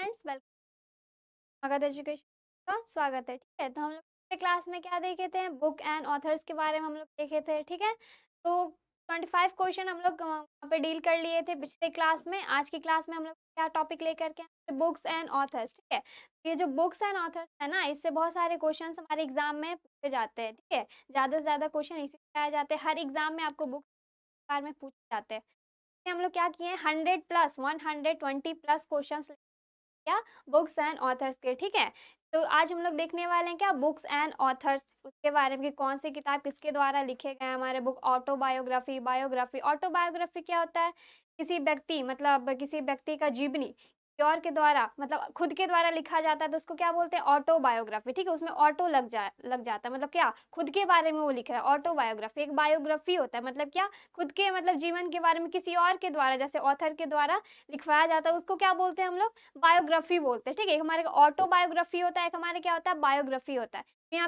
Friends, welcome स्वागत education का स्वागत है। ठीक है, तो हम लोग पिछले क्लास में क्या देखे थे? बुक एंड ऑथर्स के बारे में हम लोग देखे थे। ठीक है, तो 25 क्वेश्चन हम लोग वहाँ पे डील कर लिए थे पिछले क्लास में। आज की क्लास में हम लोग क्या टॉपिक लेकर के आए? Books and authors. ठीक है, ये जो बुक्स एंड ऑथर्स है ना, इससे बहुत सारे क्वेश्चन हमारे एग्जाम में पूछे जाते हैं। ठीक है, ज़्यादा से ज़्यादा क्वेश्चन इसी से आए जाते हैं। हर एग्जाम में आपको बुक्स के बारे में पूछे जाते हैं। हम लोग क्या किए? 100 प्लस 120 प्लस क्वेश्चन क्या? बुक्स एंड ऑथर्स के। ठीक है, तो आज हम लोग देखने वाले हैं क्या? बुक्स एंड ऑथर्स, उसके बारे में कि कौन सी किताब किसके द्वारा लिखे गए हैं हमारे बुक। Autobiography, biography. ऑटोबायोग्राफी क्या होता है? किसी व्यक्ति मतलब किसी व्यक्ति का जीवनी और के द्वारा मतलब खुद के द्वारा लिखा जाता है तो उसको क्या बोलते हैं? ऑटोबायोग्राफी। ठीक है, उसमें ऑटो लग जाता है, मतलब क्या? खुद के बारे में वो लिख रहा है। ऑटोबायोग्राफी। एक बायोग्राफी होता है, मतलब क्या? खुद के मतलब जीवन के बारे में किसी और के द्वारा, जैसे ऑथर के द्वारा लिखवाया जाता है, उसको क्या बोलते हैं हम लोग? बायोग्राफी बोलते हैं। ठीक है, एक हमारे ऑटोबायोग्राफी होता है, एक हमारे क्या होता है? बायोग्राफी होता है। तो यहाँ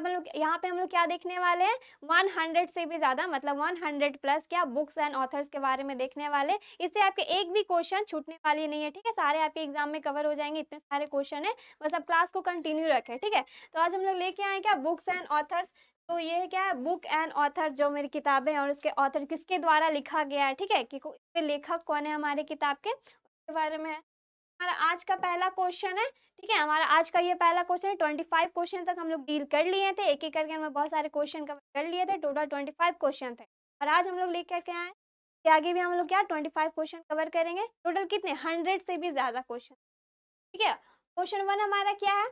पे हम लोग क्या देखने वाले हैं? 100 से भी ज्यादा मतलब 100 प्लस क्या बुक्स एंड ऑथर्स के बारे में देखने वाले। इससे आपके एक भी क्वेश्चन छूटने वाली नहीं है। ठीक है, सारे आपके एग्जाम में कवर हो जाएंगे, इतने सारे क्वेश्चन है। बस आप क्लास को कंटिन्यू रखें। ठीक है, तो आज हम लोग लेके आए क्या? Books and authors. तो ये क्या है? बुक एंड ऑथर, जो मेरी किताबें हैं और उसके ऑथर किसके द्वारा लिखा गया है। ठीक है, कि इसके लेखक कौन है हमारे किताब के, उसके बारे में है। हमारा आज का पहला क्वेश्चन है। ठीक है, हमारा आज का ये पहला क्वेश्चन है। 25 क्वेश्चन तक हम लोग डील कर लिए थे, एक एक करके हमें बहुत सारे क्वेश्चन कवर कर लिए थे। टोटल 25 क्वेश्चन थे और आज हम लोग लेकर के आए कि आगे भी हम लोग क्या 25 क्वेश्चन कवर करेंगे। टोटल कितने? 100 से भी ज्यादा क्वेश्चन। ठीक है, क्वेश्चन 1 हमारा क्या है?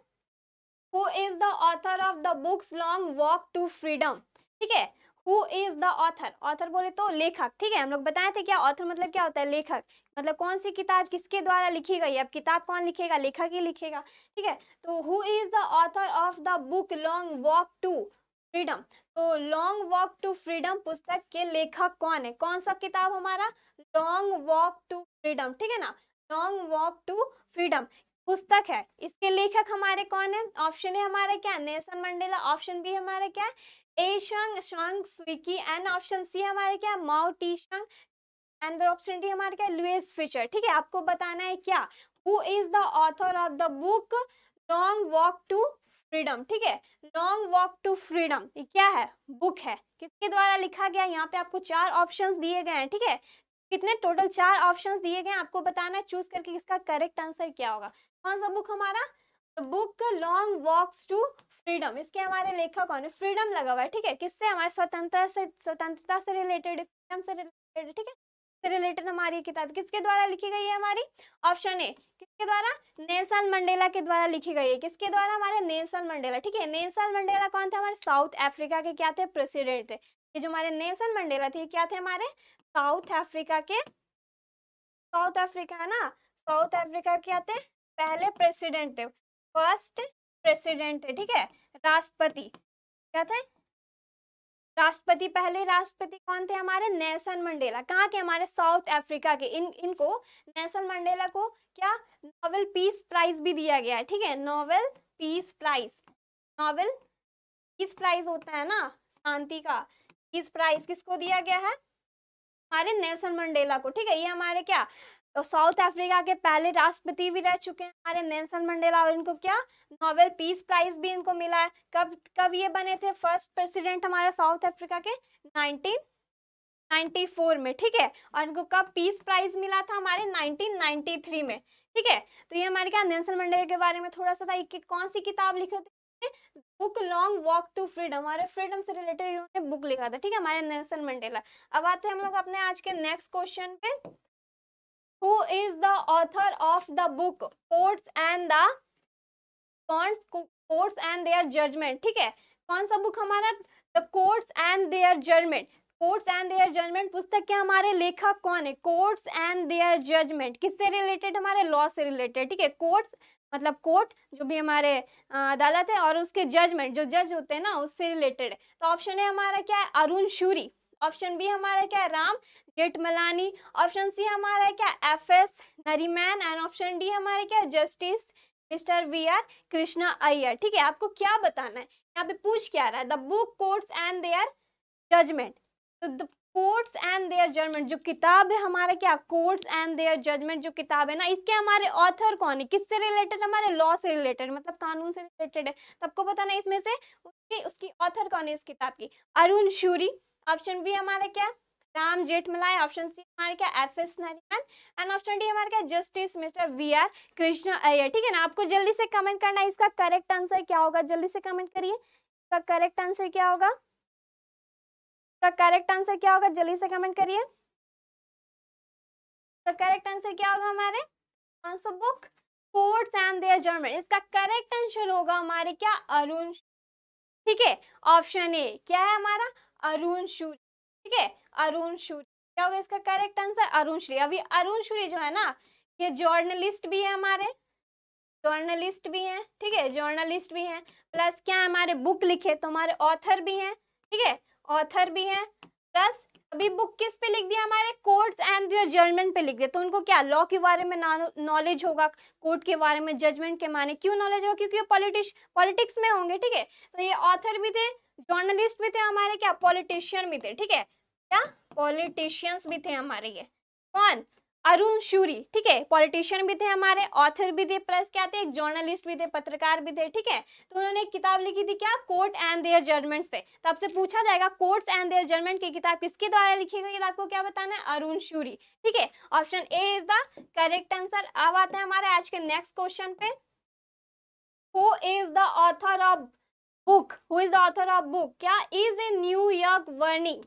Who is the author of the books Long Walk to Freedom. ठीक है, who is the author? Author बोले तो लेखक। ठीक है, हम लोग बताए थे क्या ऑथर मतलब क्या होता है? लेखक। मतलब कौन सी किताब किसके द्वारा लिखी गई है। अब किताब कौन लिखेगा? लेखक ही लिखेगा। ठीक है, तो who is the author of the book Long Walk to Freedom. तो लॉन्ग वॉक टू फ्रीडम पुस्तक के लेखक कौन है? कौन सा किताब हमारा? Long Walk to Freedom. ठीक है ना, लॉन्ग वॉक टू फ्रीडम पुस्तक है। इसके लेखक हमारे कौन है? ऑप्शन है हमारे क्या? Nelson Mandela. ऑप्शन बी हमारे क्या? ए सांग सुकी। एंड ऑप्शन सी हमारे क्या? Mao Tse Tung. And option D हमारे क्या? Louis Fischer. ठीक है, आपको बताना है क्या? Who is the author of the book Long Walk to Freedom. ठीक है, लॉन्ग वॉक टू फ्रीडम ये क्या है? बुक है। किसके द्वारा लिखा गया? यहाँ पे आपको 4 ऑप्शंस दिए गए हैं। ठीक है, कितने? टोटल 4 ऑप्शंस दिए गए। आपको बताना है चूज करके इसका करेक्ट आंसर क्या होगा। कौन सा बुक हमारा? Book Long Walks to Freedom. इसके हमारे लेखक कौन है? फ्रीडम लगा हुआ है। ठीक है, किससे? हमारे स्वतंत्रता से रिलेटेड, फ्रीडम से रिलेटेड। ठीक है, से रिलेटेड हमारी किताब किसके द्वारा लिखी गई है हमारी? ऑप्शन ए किसके द्वारा? नेल्सन मंडेला के द्वारा लिखी गई है। किसके द्वारा? हमारे नेल्सन मंडेला। ठीक है, नेल्सन मंडेला कौन थे? हमारे साउथ अफ्रीका के क्या थे? प्रेसिडेंट थे। ये जो हमारे नेल्सन मंडेला थे क्या थे? हमारे साउथ अफ्रीका के, साउथ अफ्रीका है ना, साउथ अफ्रीका क्या थे? पहले प्रेसिडेंट थे, फर्स्ट प्रेसिडेंट थे। ठीक है, राष्ट्रपति क्या थे? राष्ट्रपति। पहले राष्ट्रपति कौन थे हमारे? Nelson Mandela. कहाँ के? हमारे साउथ अफ्रीका के। इनको नेल्सन मंडेला को क्या नोबेल पीस प्राइज भी दिया गया है। ठीक है, Nobel peace prize. Nobel peace prize होता है ना शांति का, पीस प्राइज किसको दिया गया है? हमारे नेल्सन मंडेला को। ठीक है, ये हमारे क्या तो साउथ अफ्रीका के पहले राष्ट्रपति भी रह चुके हैं हमारे नेल्सन मंडेला, और इनको क्या नोबेल पीस प्राइज भी इनको मिला है। कब कब ये बने थे फर्स्ट प्रेसिडेंट हमारे साउथ अफ्रीका के? 1994 में। ठीक है, और इनको कब पीस प्राइज मिला था? हमारे 1993 में। ठीक है, तो ये हमारे क्या नेल्सन मंडेला के बारे में थोड़ा सा था। कौन सी किताब लिखे थे? Book Long Walk to Freedom. हमारे फ्रीडम से रिलेटेड इन्होंने बुक लिखा था। ठीक है, हमारे नेल्सन मंडेला। अब आते हैं हम लोग अपने आज के नेक्स्ट क्वेश्चन पे। Who is the author of the book Courts and their judgment? ठीक है, कौन सा बुक हमारा? The Courts and their judgment। Courts and Their Judgment पुस्तक के हमारे लेखक कौन है? कोर्ट्स एंड देयर जजमेंट किससे रिलेटेड? हमारे लॉ से रिलेटेड। ठीक है, कोर्ट्स मतलब कोर्ट जो भी हमारे अदालत है, और उसके जजमेंट जो जज होते हैं ना उससे रिलेटेड है। तो ऑप्शन है हमारा क्या है? अरुण शूरी। ऑप्शन बी हमारा क्या है? राम जेठमलानी। ऑप्शन सी हमारा है क्या? एफ.एस. नरीमैन। एंड ऑप्शन डी हमारे क्या? Justice mister VR. Krishna Iyer. ठीक है, आपको क्या बताना है यहाँ पे? पूछ क्या रहा है? The book Courts and Their Judgment. तो कोर्ट्स एंड देयर जजमेंट जो किताब है हमारा क्या, कोर्ट्स एंड देयर जजमेंट जो किताब है ना, इसके हमारे ऑथर कौन है, किससे रिलेटेड, हमारे लॉ से रिलेटेड, मतलब कानून से रिलेटेड है। तो आपको पता नहीं इसमें से उसकी ऑथर कौन है इस किताब की, अरुण शूरी। ऑप्शन बी हमारा क्या, राम जेठमलाई। ऑप्शन सी हमारे क्या, एफ.एस. नरीमन। एंड ऑप्शन डी हमारे क्या, justice mister VR. Krishna Iyer. ठीक है ना, आपको जल्दी से कमेंट करना है इसका करेक्ट आंसर क्या होगा, जल्दी से कमेंट करिए इसका करेक्ट आंसर क्या होगा, इसका करेक्ट आंसर क्या होगा, जल्दी से कमेंट करिए। तो करेक्ट आंसर क्या होगा हमारे answer book Courts and Their Judgment, इसका करेक्ट आंसर होगा हमारे क्या, अरुण। ठीक है, ऑप्शन ए क्या है हमारा, अरुण शूरी। ठीक है, अरुण शूरी क्या होगा इसका करेक्ट आंसर, अरुण शूरी। अभी अरुण शूरी जो है ना, ये जर्नलिस्ट भी है हमारे, जर्नलिस्ट भी हैं। ठीक है, जर्नलिस्ट भी हैं, प्लस क्या है हमारे बुक लिखे तो हमारे ऑथर भी हैं। ठीक है, ऑथर भी हैं, प्लस अभी बुक किस पे लिख दिया, हमारे कोर्ट्स एंड देयर जजमेंट पे लिख दिया, तो उनको क्या लॉ के बारे में नॉलेज होगा, कोर्ट के बारे में, जजमेंट के माने क्यों नॉलेज होगा, क्योंकि पॉलिटिक्स में होंगे। ठीक है, तो ये ऑथर भी थे, जर्नलिस्ट भी थे हमारे क्या, पॉलिटिशियन भी थे। ठीक है, क्या पॉलिटिशियंस भी थे हमारे, ये कौन, अरुण शूरी। ठीक है, पॉलिटिशियन भी थे हमारे, ऑथर भी थे, प्लस क्या थे, एक जर्नलिस्ट भी थे, पत्रकार भी थे। ठीक है, तो उन्होंने एक किताब लिखी थी क्या, कोर्ट एंड देयर जजमेंट्स पे। तो आपसे पूछा जाएगा कोर्ट्स एंड देयर जजमेंट की किताब किसके द्वारा लिखी गई है, आपको क्या बताना है, अरुण शूरी। ठीक है, option A is the correct answer. अब आते हैं हमारे आज के नेक्स्ट क्वेश्चन पे, who is the author of book, who is the author of book, क्या is a New York burning,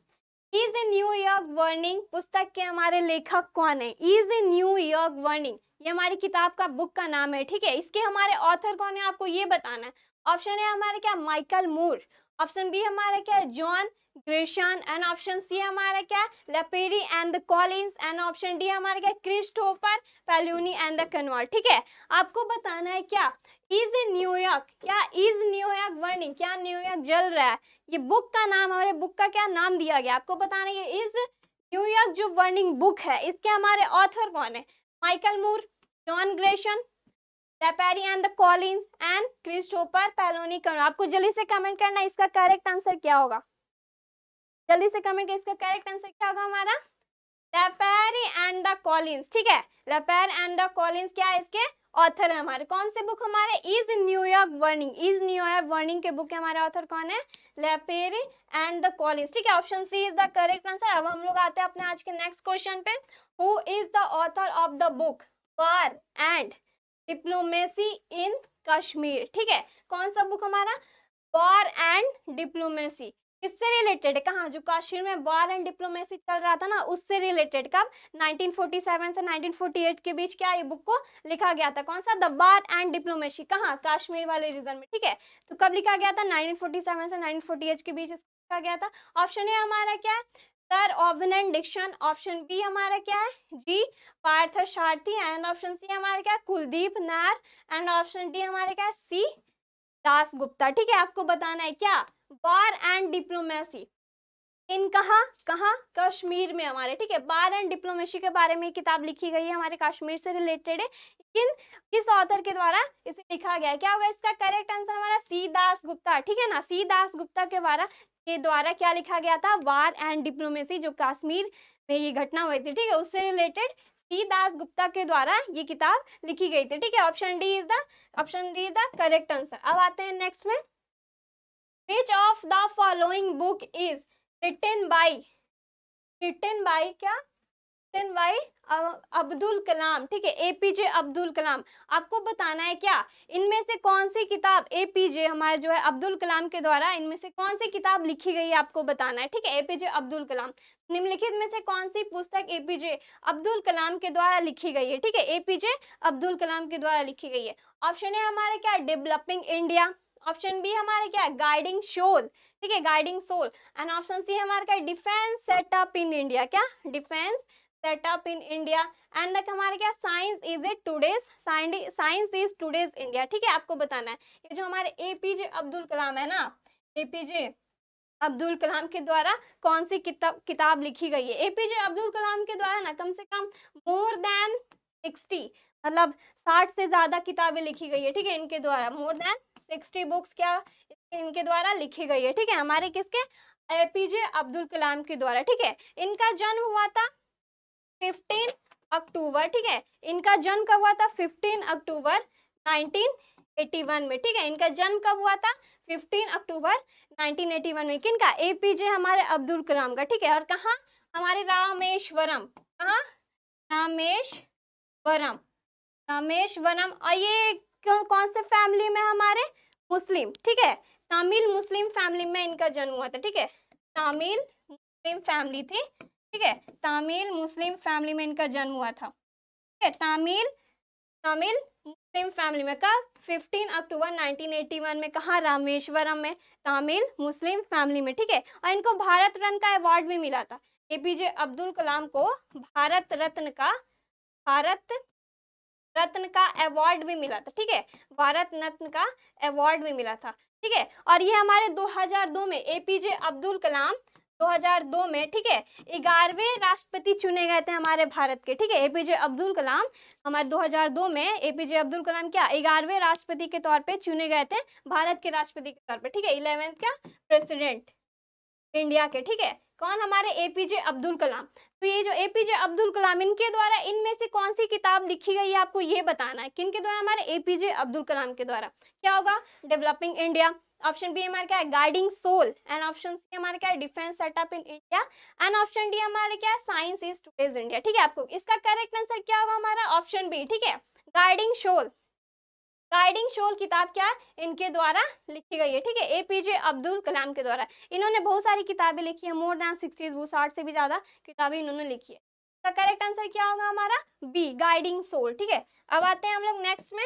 is the New York burning पुस्तक के हमारे लेखक कौन है, इज द न्यूयॉर्क वर्निंग, ये हमारी किताब का बुक का नाम है। ठीक है, इसके हमारे ऑथर कौन है आपको ये बताना है। ऑप्शन है हमारे क्या, माइकल मूर। ऑप्शन बी हमारा क्या, John Grisham. And option C हमारा क्या, Lapierre and the Collins. And option D हमारा क्या, Christopher Paloni and the Connell. ठीक है, आपको बताना है क्या, इज न्यूयॉर्क, क्या इज न्यूयॉर्क वर्निंग, क्या न्यूयॉर्क जल रहा है, ये बुक का नाम, हमारे बुक का क्या नाम दिया गया, आपको बताना है ये इज न्यूयॉर्क जो वर्निंग बुक है इसके हमारे ऑथर कौन है, Michael Moore, John Grisham, Lapierre and the Collins and Christopher Paloni. आपको जल्दी से कमेंट करना है इसका करेक्ट आंसर क्या होगा, जल्दी से कमेंट कर, इसका करेक्ट आंसर क्या होगा हमारा, लेपेरी एंड द कॉलिंस। ठीक है, लेपेर एंड द कॉलिंस क्या है इसके ऑथर है हमारे, कौन से बुक हमारे, is New York burning, is New York burning के बुक के हमारे ऑथर कौन है, लेपेरी एंड द कॉलिंस। ठीक है, option C is the correct answer. अब हम लोग आते हैं अपने आज के नेक्स्ट क्वेश्चन पे, who is the author of the book war and diplomacy in Kashmir. ठीक है, कौन सा बुक हमारा, वार एंड डिप्लोमेसी, किससे रिलेटेड है, कहाँ, जो कश्मीर में वार एंड डिप्लोमेसी चल रहा था ना उससे रिलेटेड, कब 1947 से 1948 के बीच क्या ये बुक को लिखा गया था, कौन सा, द वार एंड डिप्लोमेसी, कहाँ, कश्मीर वाले रीजन में। ठीक है, तो कब लिखा गया था, 1947 से 1948 के बीच लिखा गया था। ऑप्शन ए हमारा क्या है, sir Owen Dixon. Option B हमारा क्या है, G Parthasarathy. And option C हमारा क्या, Kuldip Nayar. And option D हमारे क्या, सी दास गुप्ता। ठीक है, आपको बताना है क्या, वार एंड डिप्लोमेसी इन कहाँ कश्मीर में हमारे। ठीक है, वार एंड डिप्लोमेसी के बारे में किताब लिखी गई है, हमारे कश्मीर से रिलेटेड है, लेकिन किस ऑथर के द्वारा इसे लिखा गया है, क्या होगा इसका करेक्ट आंसर हमारा, सी दास गुप्ता। ठीक है ना, सी दास गुप्ता के द्वारा क्या लिखा गया था, वार एंड डिप्लोमेसी, जो कश्मीर में ये घटना हुई थी, ठीक है, उससे रिलेटेड सी दास गुप्ता के द्वारा ये किताब लिखी गई थी। ठीक है, option D is the correct answer. अब आते हैं नेक्स्ट में, which of the following book is written by क्या, रिटन बाय अब्दुल कलाम। ठीक है, एपीजे अब्दुल कलाम। आपको बताना है क्या, इनमें से कौन सी किताब एपीजे हमारे जो है अब्दुल कलाम के द्वारा इनमें से कौन सी किताब लिखी गई है आपको बताना है। ठीक है, एपीजे अब्दुल कलाम, निम्नलिखित में से कौन सी पुस्तक एपीजे अब्दुल कलाम के द्वारा लिखी गई है। ठीक है, एपीजे अब्दुल कलाम के द्वारा लिखी गई है। ऑप्शन है हमारे क्या, डेवलपिंग इंडिया। ऑप्शन बी हमारे क्या, गाइडिंग सोल। ठीक है, guiding soul. And option C हमारे क्या, डिफेंस सेटअप इन इंडिया, क्या, defence setup in India. And हमारे क्या, साइंस इज टूडेज इंडिया। ठीक है, आपको बताना है ये जो हमारे एपीजे अब्दुल कलाम है ना, एपीजे अब्दुल कलाम के द्वारा कौन सी किताब लिखी गई है। एपीजे अब्दुल कलाम के द्वारा ना कम से कम मोर देन 60, मतलब 60 से ज्यादा किताबें लिखी गई है। ठीक है, इनके द्वारा मोर देन 60 बुक्स क्या इनके द्वारा लिखी गई है। ठीक है, हमारे किसके, एपीजे अब्दुल कलाम के द्वारा, ठीक है। इनका जन्म हुआ था 15 अक्टूबर, ठीक है। इनका जन्म कब हुआ था? 15 अक्टूबर 1981 में, ठीक है। इनका जन्म कब हुआ था? 15 अक्टूबर 1981 में। किनका? एपीजे हमारे अब्दुल कलाम का, ठीक है। और कहाँ? हमारे रामेश्वरम। कहाँ? रामेश्वरम। रामेश्वरम। और ये कौन से फैमिली में? हमारे मुस्लिम, ठीक है। तमिल मुस्लिम फैमिली में इनका जन्म हुआ था, ठीक है। तमिल मुस्लिम फैमिली थी, ठीक है। तमिल मुस्लिम फैमिली में इनका जन्म हुआ था, ठीक है। तमिल मुस्लिम फैमिली में। कब? 15 अक्टूबर 1981 में। कहाँ? रामेश्वरम में, तमिल मुस्लिम फैमिली में, ठीक है। और इनको भारत रत्न का अवार्ड भी मिला था। एपीजे अब्दुल कलाम को भारत रत्न का अवार्ड भी मिला था, ठीक है। भारत रत्न का अवार्ड भी मिला था, ठीक है। और ये हमारे 2002 में एपीजे अब्दुल कलाम 2002 में, ठीक है, 11वें राष्ट्रपति चुने गए थे हमारे भारत के, ठीक है। एपीजे अब्दुल कलाम हमारे 2002 में एपीजे अब्दुल कलाम क्या 11वें राष्ट्रपति के तौर पे चुने गए थे, भारत के राष्ट्रपति के तौर पे, ठीक है। 11th क्या प्रेसिडेंट इंडिया के, ठीक है। कौन? हमारे एपीजे अब्दुल कलाम। तो ये जो एपीजे अब्दुल कलाम, इनके द्वारा इनमें से कौन सी किताब लिखी गई है आपको ये बताना है। किनके द्वारा? हमारे एपीजे अब्दुल कलाम के द्वारा। क्या होगा? Developing India. ऑप्शन बी हमारे क्या है? Guiding soul. And option C हमारे क्या है? Defence setup in India. And option D हमारे क्या है? साइंस इज टुडेज इंडिया, ठीक है। आपको इसका करेक्ट आंसर क्या होगा? हमारा ऑप्शन बी, ठीक है, गाइडिंग सोल। गाइडिंग सोल किताब क्या है? इनके द्वारा लिखी गई है, ठीक है, एपीजे अब्दुल कलाम के द्वारा। इन्होंने बहुत सारी किताबें लिखी है, मोर देन 60 बुक, 60 से भी ज्यादा किताबें इन्होंने लिखी है। इसका करेक्ट आंसर क्या होगा? हमारा बी, गाइडिंग सोल, ठीक है। अब आते हैं हम लोग नेक्स्ट में।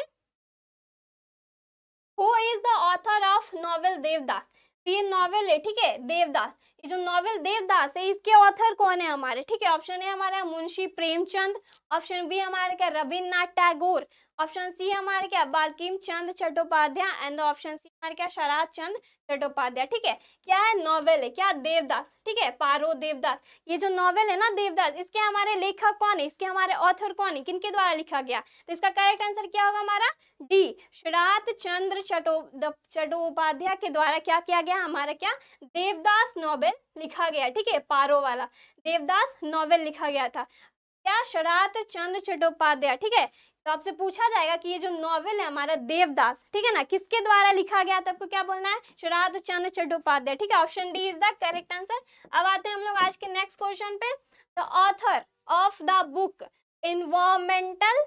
Who is the author of novel Devdas? ये नॉवेल है, ठीक है, देवदास। ये जो नॉवेल देवदास है, इसके ऑथर कौन है हमारे? ठीक है, ऑप्शन है हमारा मुंशी प्रेमचंद। ऑप्शन बी हमारे क्या? रविन्द्रनाथ टैगोर। ऑप्शन सी हमारे क्या? Bankim Chandra Chattopadhyay. And option C हमारे क्या? शरद चंद्र चट्टोपाध्याय, ठीक है। क्या है? नॉवेल है क्या? देवदास, ठीक है, पारो देवदास। ये जो नॉवेल है ना देवदास, इसके हमारे लेखक कौन है? इसके हमारे ऑथर कौन है? किनके द्वारा लिखा गया? तो इसका करेक्ट आंसर क्या होगा? हमारा डी, शरद चंद्र चट्टोपाध्याय के द्वारा क्या किया गया? हमारा क्या? देवदास नॉवेल लिखा गया, ठीक है, पारो वाला देवदास नॉवेल लिखा गया था। क्या? शरद चंद्र चट्टोपाध्याय, ठीक है। तो आपसे पूछा जाएगा कि ये जो नॉवेल है हमारा देवदास, ठीक है ना, किसके द्वारा लिखा गया था? आपको क्या बोलना है? शरद चंद्र चट्टोपाध्याय, ठीक है। Option D is the correct answer. अब आते हैं हम लोग आज के नेक्स्ट क्वेश्चन पे। The author of the book environmental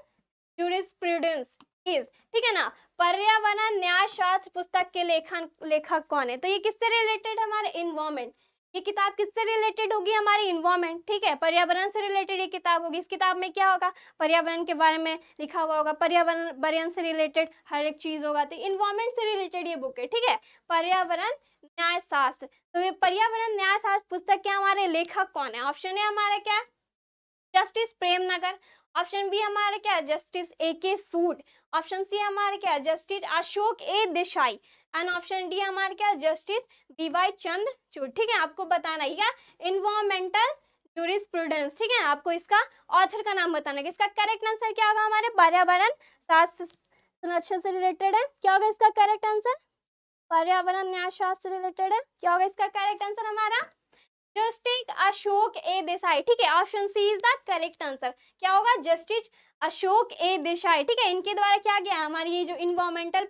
jurisprudence is, ठीक है ना, पर्यावरण न्याय शास्त्र पुस्तक के लेखक कौन है? तो ये किससे रिलेटेड? हमारे इन्वायरमेंट। ये किताब किससे रिलेटेड होगी? हमारी इन्वायरमेंट, ठीक है, पर्यावरण से रिलेटेड ये किताब होगी। इस किताब में क्या होगा? पर्यावरण के बारे में लिखा हुआ होगा, पर्यावरण से रिलेटेड हर एक चीज होगा। तो इन्वायरमेंट से रिलेटेड ये बुक है, ठीक है, पर्यावरण न्याय शास्त्र। तो ये पर्यावरण न्याय शास्त्र पुस्तक के हमारे लेखक कौन है? ऑप्शन है हमारा क्या? जस्टिस प्रेमनगर। ऑप्शन बी हमारे क्या? Justice A K. Sood. Option C हमारे क्या? Justice Ashok A Desai. And option D हमारे क्या? जस्टिस बी.वाई. चंद्रचूड़, ठीक है। आपको बताना है क्या? इन्वायरमेंटल ज्यूरिस्प्रूडेंस, ठीक है। आपको इसका ऑथर का नाम बताना है। इसका करेक्ट आंसर क्या होगा? हमारे पर्यावरण शास्त्र संरक्षण से रिलेटेड है। क्या होगा इसका करेक्ट आंसर? पर्यावरण न्याय शास्त्र से रिलेटेड है। क्या होगा इसका करेक्ट आंसर? हमारा जस्टिस अशोक ए देसाई, ठीक है। Option C is the correct answer. क्या होगा? जस्टिस अशोक ए देसाई, ठीक है। इनके द्वारा क्या गया? हमारी ये जो इन्वायरमेंटल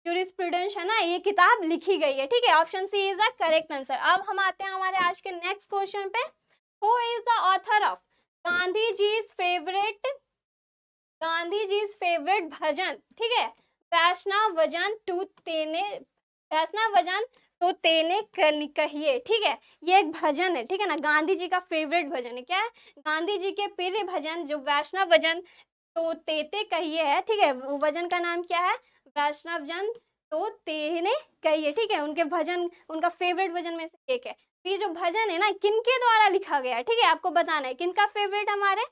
ज्यूरिस्प्रूडेंस है ना, ये किताब लिखी गई है, ठीक है। Option C is the correct answer. अब हम आते हैं हमारे आज के नेक्स्ट क्वेश्चन पे। Who is the author of Gandhi ji's favourite bhajan, ठीक है, वैष्णव भजन तो तेने कहिए, ठीक है। ये एक भजन है, ठीक है ना, गांधी जी का फेवरेट भजन है। क्या है? गांधी जी के प्रिय भजन जो वैष्णव भजन तो तेते कहिए है, ठीक है। वो भजन का नाम क्या है? वैष्णव जन तो तेने कहिए, ठीक है। उनके भजन, उनका फेवरेट भजन में से एक है। तो ये जो भजन है ना, किनके द्वारा लिखा गया है? ठीक है, आपको बताना है किनका फेवरेट। हमारे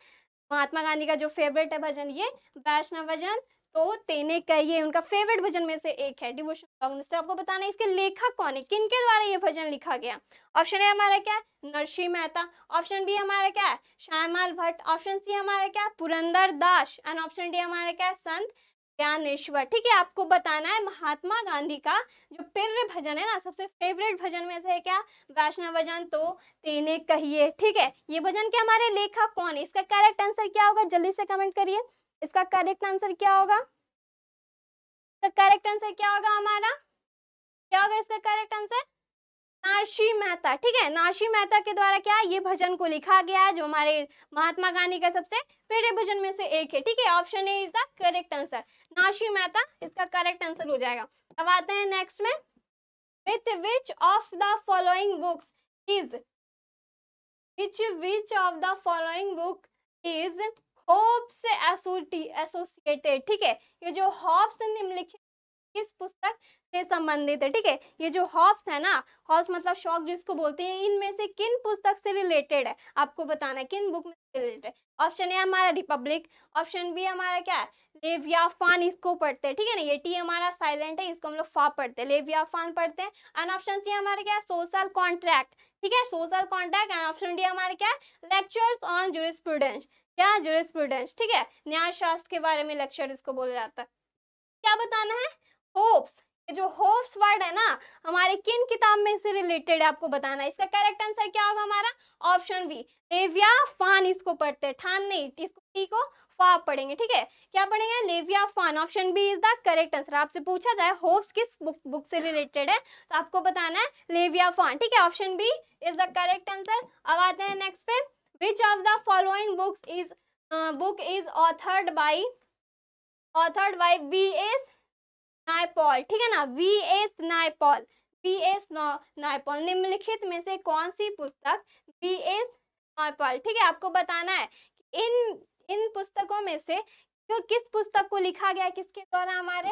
महात्मा गांधी का जो फेवरेट है भजन, ये वैष्णव भजन तो तेने कहिए उनका फेवरेट भजन में से एक है, डिवोशन सॉन्ग। तो आपको बताना है इसके लेखक कौन है, किनके द्वारा ये भजन लिखा गया। ऑप्शन है हमारा क्या? नरसिंह मेहता। ऑप्शन बी हमारा क्या है? श्यामलाल भट्ट। ऑप्शन सी हमारा क्या? पुरंदर दास। एंड ऑप्शन डी हमारा क्या? संत ज्ञानेश्वर। ठीक है, आपको बताना है महात्मा गांधी का जो प्रिय भजन है ना, सबसे फेवरेट भजन में से है क्या, वैष्णव भजन तो तेने कहिए। ठीक है, ये भजन के हमारे लेखक कौन है, इसका करेक्ट आंसर क्या होगा, जल्दी से कमेंट करिए, इसका करेक्ट आंसर क्या होगा, इसका करेक्ट आंसर क्या होगा हमारा, क्या होगा इसका करेक्ट आंसर, नरसिंह मेहता। ठीक है, नरसिंह मेहता के द्वारा क्या ये भजन को लिखा गया है, जो हमारे महात्मा गांधी का सबसे प्रिय भजन में से एक है। ठीक है, option A is the correct answer, Narasimha Mehta इसका करेक्ट आंसर हो जाएगा। अब आते हैं नेक्स्ट में, with which of the following books is, which of the following book is hopes associated. ठीक है, ये जो होप्स निम्नलिखित किस पुस्तक से संबंधित है। ठीक है, ये जो हॉब्स है ना, हॉब्स मतलब शौक जिसको बोलते हैं, इनमें से किन पुस्तक से रिलेटेड है, आपको बताना है किन बुक में रिलेटेड है। ऑप्शन ए हमारा रिपब्लिक, ऑप्शन बी हमारा क्या है लेवियाफान, इसको पढ़ते हैं। ठीक है ना, ये टी हमारा साइलेंट है, इसको हम लोग फा पढ़ते हैं, लेवियाफान पढ़ते हैं। एंड ऑप्शन सी हमारा क्या है सोशल कॉन्ट्रैक्ट। ठीक है, social contract. And option D हमारा क्या है लेक्चर्स ऑन जूरिस्प्रूडेंस, क्या जूरिस्प्रूडेंस। ठीक है, न्याय शास्त्र के बारे में लेक्चर इसको बोला जाता है। क्या बताना है, होप्स, ये जो होप्स वर्ड है ना हमारे किन किताब में से रिलेटेड है आपको बताना है। इसका करेक्ट आंसर क्या होगा हमारा, ऑप्शन बी लेवियाफान, इसको पढ़ते हैं, ठान नहीं, इसको टी को फा पढ़ेंगे। ठीक है, क्या पढ़ेंगे Leviathan, option B is the correct answer. आपसे पूछा जाए होप्स किस बुक से रिलेटेड है तो आपको बताना है लेवियाफान। ठीक है, option B is the correct answer. अब आते हैं नेक्स्ट पे, which of the following book is authored by V S. Naipaul. ठीक है ना, वी.एस. नायपॉल, वी.एस. नायपॉल, निम्नलिखित में से कौन सी पुस्तक वी.एस. नायपॉल। ठीक है, आपको बताना है इन पुस्तकों में से जो किस पुस्तक को लिखा गया है, किसके द्वारा, हमारे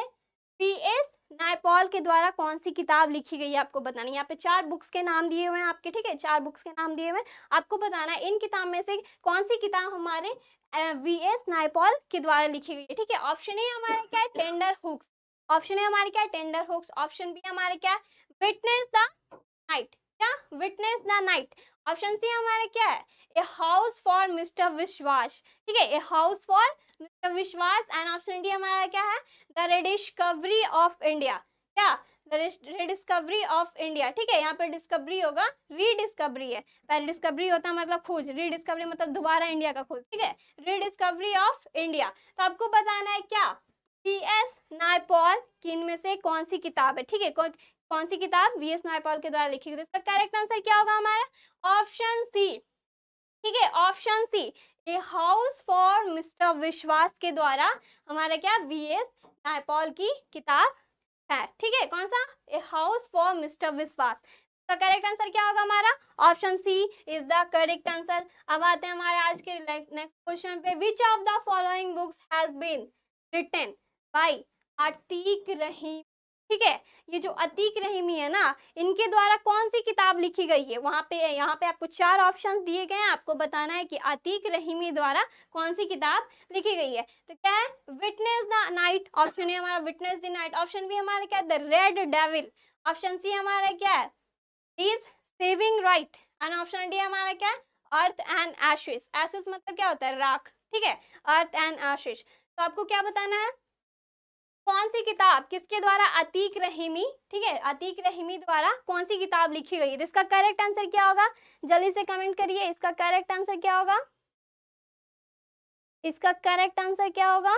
वी.एस. नायपॉल के द्वारा कौन सी किताब लिखी गई है आपको बताना है। यहाँ पे 4 बुक्स के नाम दिए हुए हैं आपके। ठीक है, 4 बुक्स के नाम दिए हुए हैं, आपको बताना है इन किताब में से कौन सी किताब हमारे वी.एस. नायपॉल के द्वारा लिखी गई है। ठीक है, ऑप्शन ए हमारा क्या है टेंडर हुक्स, ऑप्शन ए हमारे क्या टेंडर हुक्स, ऑप्शन बी हमारे क्या विटनेस द नाइट, क्या witness the night, option C हमारे क्या है ए हाउस फॉर मिस्टर विश्वास। ठीक है, ए हाउस फॉर मिस्टर विश्वास। एंड ऑप्शन डी हमारा क्या है द रिडिस्कवरी ऑफ इंडिया, क्या रिडिस्कवरी ऑफ इंडिया। ठीक है, यहाँ पे डिस्कवरी होगा, रीडिस्कवरी है, पहले डिस्कवरी होता है मतलब खोज, रीडिस्कवरी मतलब दोबारा इंडिया का खोज। ठीक है, रीडिस्कवरी ऑफ इंडिया। तो आपको बताना है क्या वी.एस. नायपॉल की इनमें से कौन सी किताब है। ठीक है, कौन सी किताब वी.एस. नायपॉल के द्वारा लिखी गई। इसका करेक्ट आंसर क्या होगा हमारा, ऑप्शन सी। ठीक है, option C a house for mister Biswas के द्वारा हमारा क्या वी.एस. नायपॉल की किताब है। ठीक है, कौन सा ए हाउस फॉर मिस्टर विश्वास, इसका करेक्ट आंसर क्या होगा हमारा, option C is the correct answer. अब आते हैं हमारे आज के नेक्स्ट क्वेश्चन पे, which of the following books has been written by Atiq Rahim. ठीक है, ये जो अतीक रहीमी है ना, इनके द्वारा कौन सी किताब लिखी गई है, वहां पे यहाँ पे आपको 4 ऑप्शंस दिए गए हैं, आपको बताना है कि अतीक रहीमी द्वारा कौन सी किताब लिखी गई है। तो क्या है witness the night, option A हमारा witness the night, option B हमारा क्या the red devil, option C हमारा क्या है is saving right, and option D हमारा क्या है अर्थ एंड एशेस। एशेस मतलब क्या होता है राख। ठीक है, अर्थ एंड एशेस। तो आपको क्या बताना है कौन सी किताब किसके द्वारा अतीक रहीमी। ठीक है, अतीक रहीमी द्वारा कौन सी किताब लिखी गई है। इसका करेक्ट आंसर क्या होगा, जल्दी से कमेंट करिए, इसका करेक्ट आंसर क्या होगा, इसका करेक्ट आंसर क्या होगा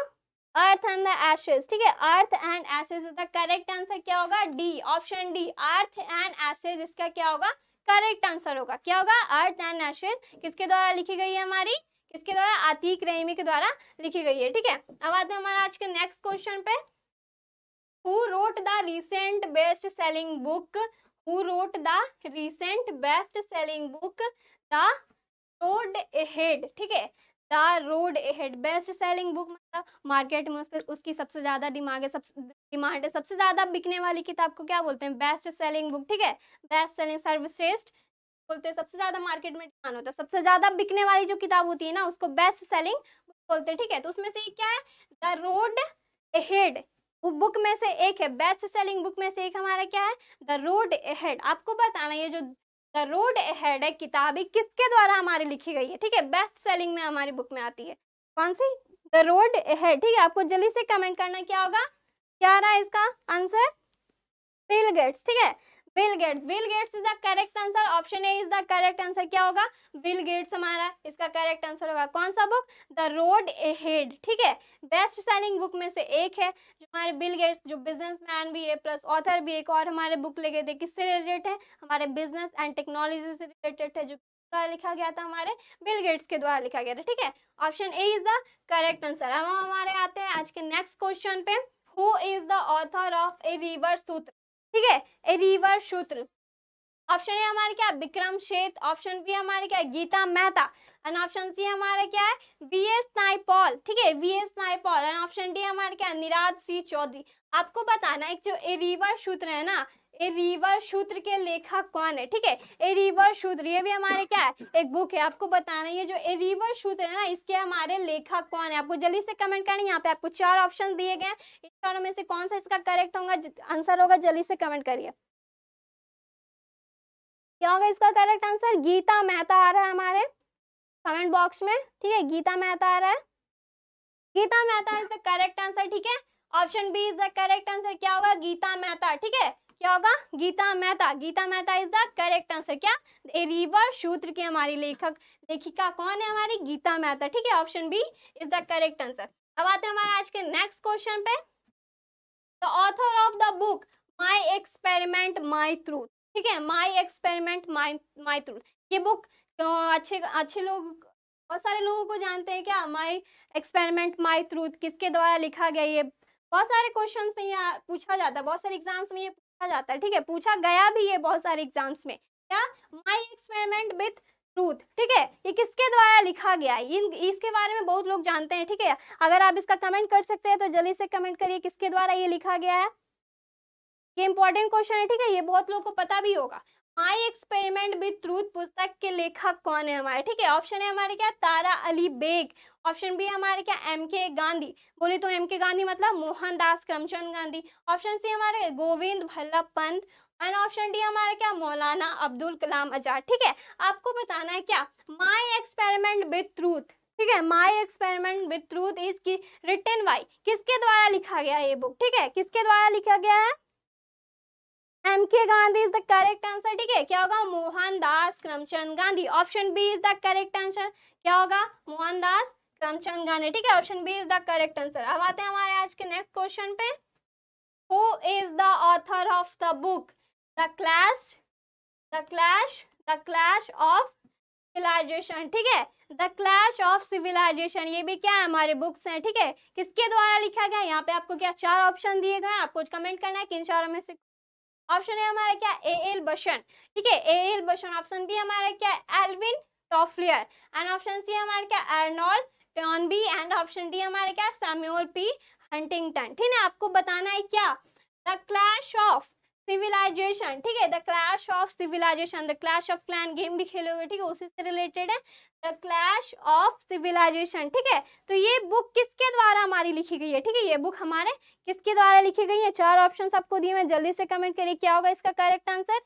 अर्थ एंड द एशेस। ठीक है, earth and ashes is the correct answer, क्या होगा D, option D earth and ashes, इसका क्या होगा करेक्ट आंसर होगा, क्या होगा अर्थ एंड एशेस किसके द्वारा लिखी गई है हमारी, किसके द्वारा अतीक रहीमी के द्वारा लिखी गई है। ठीक है, अब आते हैं हमारा आज के नेक्स्ट क्वेश्चन पे, Who wrote the recent best-selling book? Who wrote the recent best-selling book? The Road Ahead. ठीक है, The Road Ahead best selling book मतलब मार्केट में उसकी सबसे ज्यादा डिमांड है, सबसे ज्यादा बिकने वाली किताब को क्या बोलते हैं बेस्ट सेलिंग बुक। ठीक है, बेस्ट सेलिंग सर्वश्रेष्ठ बोलते हैं, सबसे ज्यादा मार्केट में डिमांड होता है, सबसे ज्यादा बिकने वाली जो किताब होती है ना उसको बेस्ट सेलिंग बोलते हैं। ठीक है, तो उसमें से क्या है द रोड अहेड, बुक में से एक है, बेस्ट सेलिंग बुक में से एक हमारा क्या है द रोड अहेड। आपको बताना ये जो द रोड अहेड है किताब किसके द्वारा हमारी लिखी गई है। ठीक है, बेस्ट सेलिंग में हमारी बुक में आती है, कौन सी द रोड अहेड। ठीक है, आपको जल्दी से कमेंट करना क्या होगा, क्या आ रहा है इसका आंसर, बिल गेट्स। ठीक है, Bill Gates, Bill Gates is the correct answer, option A is the correct answer. क्या होगा, बिल गेट्स हमारा इसका करेक्ट आंसर होगा। कौन सा बुक, द रोड अहेड। ठीक है, बेस्ट सेलिंग बुक में से एक है, जो हमारे बिल गेट्स जो बिजनेसमैन भी है प्लस ऑथर भी, एक और हमारे बुक लेके थे, किससे रिलेटेड है, हमारे बिजनेस एंड टेक्नोलॉजी से रिलेटेड है, जो द्वारा लिखा गया था, हमारे बिल गेट्स के द्वारा लिखा गया था। ठीक है, option A is the correct answer. अब हम हमारे आते हैं आज के नेक्स्ट क्वेश्चन पे, who is the author of a river सूत्र। ठीक है, ए रिवर सूत्र, ऑप्शन ए हमारे क्या, विक्रम शेठ, ऑप्शन बी हमारे क्या, Gita Mehta, and option C हमारे क्या है, वीएस नायपॉल। ठीक है, V S Naipaul, and option D हमारे क्या, निराज सी चौधरी। आपको बताना है जो ए रिवर सूत्र है ना, ए रिवर सूत्र के लेखक कौन है। ठीक है, ए रिवर सूत्र ये भी हमारे क्या है, एक बुक है। आपको बताना है ये जो ए रिवर सूत्र है ना, इसके हमारे लेखक कौन है। आपको जल्दी से कमेंट करना है, यहाँ पे आपको 4 ऑप्शन दिए गए हैं, इन चारों में से कौन सा इसका करेक्ट होगा आंसर होगा, जल्दी से कमेंट करिए क्या होगा इसका करेक्ट आंसर। गीता मेहता आ रहा है हमारे कमेंट बॉक्स में। ठीक है, गीता मेहता आ रहा है, Gita Mehta is the correct answer. ठीक है, option B is the correct answer. क्या होगा, गीता मेहता। ठीक है, क्या होगा, Gita Mehta, Gita Mehta is the correct answer. क्या, ए रिवर सूत्र की हमारी लेखिका कौन है, हमारी गीता मेहता। ठीक है, option B is the correct answer. अब आते हैं हमारे आज के नेक्स्ट क्वेश्चन पे, the author of the book my experiment my truth. ठीक है, माई एक्सपेरिमेंट माई ट्रूथ, ये बुक अच्छे अच्छे लोग, बहुत सारे लोगों को जानते हैं क्या, माई एक्सपेरिमेंट माई ट्रूथ किसके द्वारा लिखा गया। ये बहुत सारे क्वेश्चंस में ये पूछा जाता है, बहुत सारे एग्जाम्स में ये पूछा जाता है। ठीक है, पूछा गया भी है बहुत सारे एग्जाम्स में, क्या, माई एक्सपेरिमेंट विथ ट्रूथ। ठीक है, ये किसके द्वारा लिखा गया है, इसके बारे में बहुत लोग जानते हैं। ठीक है, अगर आप इसका कमेंट कर सकते हैं तो जल्दी से कमेंट करिए किसके द्वारा ये लिखा गया है। ये इंपॉर्टेंट क्वेश्चन है। ठीक है, ये बहुत लोगों को पता भी होगा। माई एक्सपेरिमेंट विथ ट्रूथ पुस्तक के लेखक कौन है हमारे। ठीक है, ऑप्शन है हमारे क्या, तारा अली बेग, ऑप्शन बी हमारे क्या, एम के गांधी, बोले तो एम के गांधी मतलब मोहनदास करमचंद गांधी, ऑप्शन सी हमारे Govind Vallabh Pant, and option D हमारे क्या, मौलाना अब्दुल कलाम आजाद। ठीक है, आपको बताना है क्या, माई एक्सपेरिमेंट विथ ट्रूथ। ठीक है, my experiment with truth is की रिटन बाय, किसके द्वारा लिखा गया है ये बुक। ठीक है, किसके द्वारा लिखा गया है, M K Gandhi is the correct answer. ठीक है, क्या होगा, Mohandas Karamchand Gandhi, option B is the correct answer. क्या होगा, मोहनदास करमचंद गांधी। ठीक है, option B is the correct answer. अब आते हैं हमारे आज के नेक्स्ट क्वेश्चन पे, who is the author of the book the clash of civilisation. ठीक है, द क्लैश ऑफ सिविलाइजेशन, ये भी क्या है, हमारे बुक्स हैं। ठीक है, किसके द्वारा लिखा गया, यहाँ पे आपको क्या 4 ऑप्शन दिए गए हैं, आपको कमेंट करना है किन चारों में से। ऑप्शन है हमारा क्या, ए एल बशन। ठीक है, A L Bashar, option B हमारा क्या, एल्विन टॉफलियर, एंड ऑप्शन सी हमारा क्या, अर्नोल्ड टॉनबी, एंड ऑप्शन डी हमारा क्या, सैमुअल पी हंटिंगटन। ठीक है, आपको बताना है क्या, द क्लैश ऑफ सिविलाइजेशन। ठीक है, the clash of civilisation, the clash of clan game भी खेलोगे। ठीक है, उसी से रिलेटेड है, द क्लैश ऑफ सिविलाइजेशन। ठीक है, तो ये बुक किसके द्वारा हमारी लिखी गई है। ठीक है, ये बुक हमारे किसके द्वारा लिखी गई है, 4 ऑप्शंस आपको दिए, मैं जल्दी से कमेंट करिए क्या होगा इसका करेक्ट आंसर।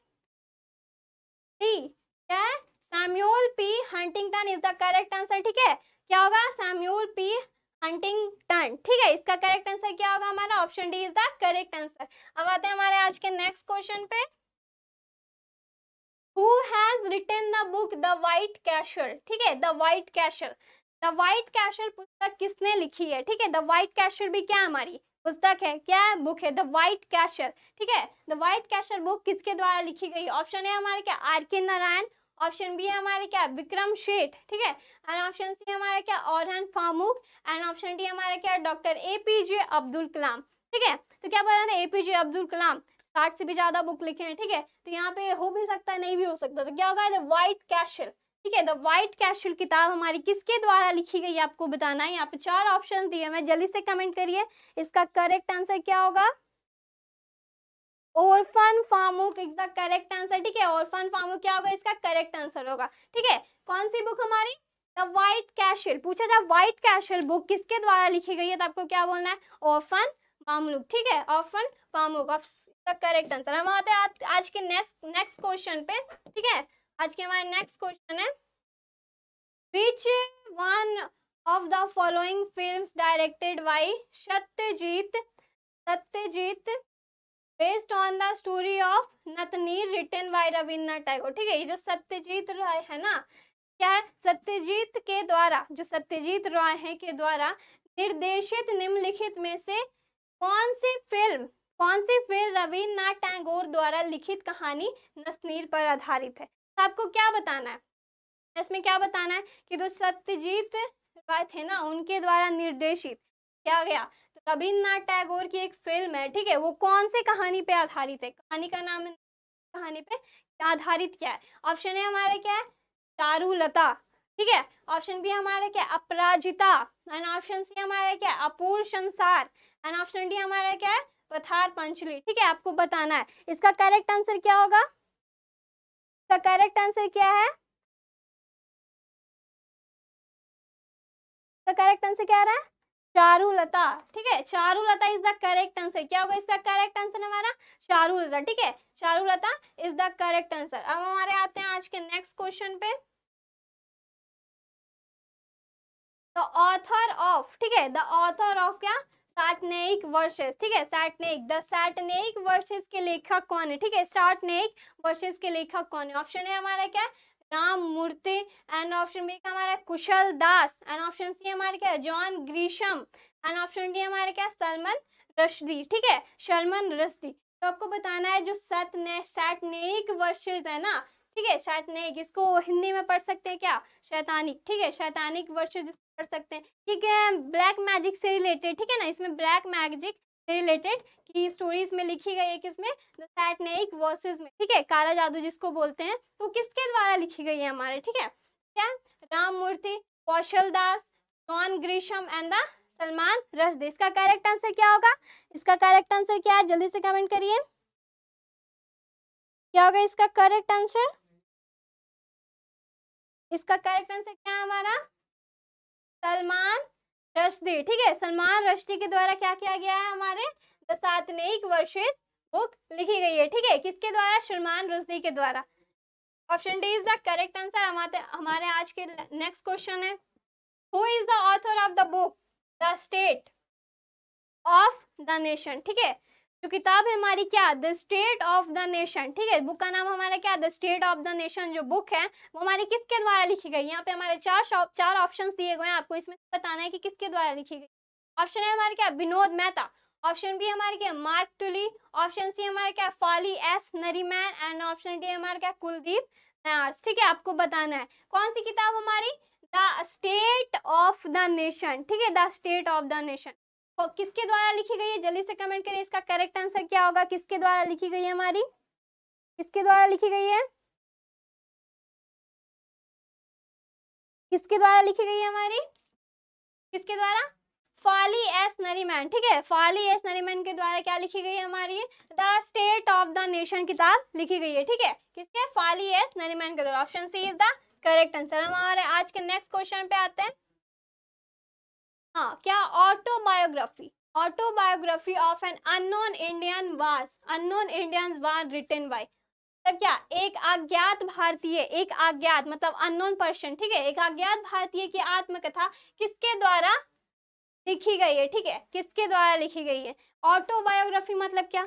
डी, क्या है, Samuel P Huntington is the correct answer. ठीक है, क्या होगा, सैमुअल पी हंटिंगटन। ठीक है, इसका करेक्ट आंसर क्या होगा, हमारा option D is the correct answer. अब आते हैं हमारे आज के नेक्स्ट क्वेश्चन पे, who has written the book the white castle. ठीक है, the white castle, the white castle पुस्तक किसने लिखी है। ठीक है, द व्हाइट कैसल भी क्या हमारी पुस्तक है, क्या है, बुक है, द व्हाइट कैसल। ठीक है, द व्हाइट कैसल बुक किसके द्वारा लिखी गई, ऑप्शन है हमारे क्या, आर के नारायण, ऑप्शन बी है हमारे क्या, विक्रम शेठ। ठीक है, एंड ऑप्शन सी हमारा क्या, औरहन फारूक, एंड ऑप्शन डी हमारा क्या, डॉक्टर एपीजे अब्दुल कलाम। ठीक है, तो क्या बोला था, एपीजे अब्दुल कलाम 60 से भी ज्यादा बुक लिखे हैं। ठीक है, तो यहाँ पे हो भी सकता है, नहीं भी हो सकता, तो क्या होगा, द व्हाइट कैसल। ठीक है, द व्हाइट कैसल किताब हमारी किसके द्वारा लिखी गई आपको बताना है। यहाँ पे 4 ऑप्शन दिए हैं, जल्दी से कमेंट करिए इसका करेक्ट आंसर क्या होगा। ऑरफन Farooq is the correct answer. ठीक है, ऑरफन फारूक क्या होगा, इसका करेक्ट आंसर होगा। ठीक है, कौन सी बुक हमारी, द व्हाइट कैसल। पूछा जाए व्हाइट कैसल बुक किसके द्वारा लिखी गई है, तो आपको क्या बोलना है, ऑरफन फारूक। ठीक है, ऑरफन फारूक द करेक्ट आंसर। हम आते हैं आज के नेक्स्ट क्वेश्चन पे। ठीक है, आज के हमारे नेक्स्ट क्वेश्चन है, which one of the following films directed by Satyajit based on the story of Nastanirh written by Rabindranath Tagore. ठीक है, ये जो सत्यजीत राय है ना, क्या है, सत्यजीत के द्वारा, जो सत्यजीत राय है के द्वारा निर्देशित निम्नलिखित में से कौन सी फिल्म रविन्द्रनाथ टैगोर द्वारा लिखित कहानी नसनीर पर आधारित है। तो आपको क्या बताना है इसमें, क्या बताना है कि जो सत्यजीत राय थे ना, उनके द्वारा निर्देशित किया गया तो रविन्द्रनाथ टैगोर की एक फिल्म है, ठीक है, वो कौन से कहानी पे आधारित है, कहानी का नाम कहानी पे आधारित क्या है। ऑप्शन ए हमारे क्या है, चारुलता, ठीक है, ऑप्शन बी हमारे क्या, अपराजिता, एंड ऑप्शन सी हमारा क्या, अपूर्व संसार, एंड ऑप्शन डी हमारा क्या है, पथार पंचली। ठीक है, आपको बताना है इसका करेक्ट आंसर क्या होगा। इसका करेक्ट आंसर क्या है, इसका करेक्ट आंसर क्या आ रहा है, चारुलता। ठीक है, Charulata is the correct answer. क्या होगा इसका करेक्ट आंसर हमारा, चारुलता। ठीक है, Charulata is the correct answer. अब हमारे आते हैं आज के नेक्स्ट क्वेश्चन पे। द ऑथर ऑफ, ठीक है, द ऑथर ऑफ क्या, सातनेयिक वर्सेस। ठीक है, सातनेयिक, द सातनेयिक वर्सेस के लेखक कौन है। ठीक है, सातनेयिक वर्सेस के लेखक कौन है। ऑप्शन है हमारा क्या, राम मूर्ति, एंड ऑप्शन बी हमारा कुशल दास, एंड ऑप्शन सी हमारे क्या, John Grisham, and option D हमारे क्या, सलमान रश्दी। ठीक है, सलमान रश्दी। तो आपको बताना है जो सातनेयिक वर्सेस है ना, ठीक है, शैतानिक, इसको हिंदी में पढ़ सकते हैं क्या, शैतानिक। ठीक है, शैतानिक वर्सेस पढ़ सकते हैं, ठीक है, ब्लैक मैजिक से रिलेटेड। ठीक है ना, इसमें ब्लैक मैजिक से रिलेटेड की स्टोरीज में लिखी गई है, किसमें, द सैटनेइक वर्सेस में। ठीक है, काला जादू जिसको बोलते हैं, तो किसके द्वारा लिखी गई है हमारे। ठीक है, क्या, Ram Murthy, Kaushal Das, John Grisham and the Salman Rushdie. इसका करेक्ट आंसर क्या होगा, इसका करेक्ट आंसर क्या है, जल्दी से कमेंट करिए, क्या होगा इसका करेक्ट आंसर। इसका करेक्ट आंसर क्या है हमारा, सलमान रश्दी। ठीक है, सलमान रश्दी के द्वारा क्या किया गया है, हमारे द सातनेइक वर्सेस बुक लिखी गई है। ठीक है, किसके द्वारा, सलमान रश्दी के द्वारा। Option D is the correct answer. हमारे आज के नेक्स्ट क्वेश्चन है, who is the author of the book the state of the nation. ठीक है, जो किताब है हमारी क्या, the state of the nation. ठीक है, बुक का नाम हमारा क्या, the state of the nation. जो बुक है वो हमारी किसके द्वारा लिखी गई। यहाँ पे हमारे चार ऑप्शंस दिए गए हैं, आपको इसमें बताना है कि किसके द्वारा लिखी गई। ऑप्शन है हमारे क्या, विनोद मेहता, ऑप्शन बी हमारे क्या, मार्क टुली, ऑप्शन सी हमारे क्या, Fali S Nariman, and option D हमारे क्या, कुलदीप नायर। ठीक है, आपको बताना है कौन सी किताब हमारी, the state of the nation. ठीक है, the state of the nation किसके द्वारा लिखी गई है, जल्दी से कमेंट करिए, इसका करेक्ट आंसर क्या होगा, किसके द्वारा लिखी गई है हमारी, किसके द्वारा लिखी गई है, किसके द्वारा लिखी गई है हमारी, किसके द्वारा, फॉली एस नरीमैन। ठीक है, फॉली एस नरीमैन के द्वारा क्या लिखी गई है हमारी, the state of the nation किताब लिखी गई है। ठीक है, किसके, फॉली एस नरीमैन के द्वारा। Option C is the correct answer. हम हमारे आज के नेक्स्ट क्वेश्चन पे आते हैं। हाँ, क्या, autobiography of an unknown Indian was written by. तब क्या, एक अज्ञात भारतीय, एक अज्ञात मतलब अननोन पर्सन। ठीक है, एक अज्ञात भारतीय की आत्मकथा किसके द्वारा लिखी गई है। ठीक है, किसके द्वारा लिखी गई है। ऑटोबायोग्राफी मतलब क्या,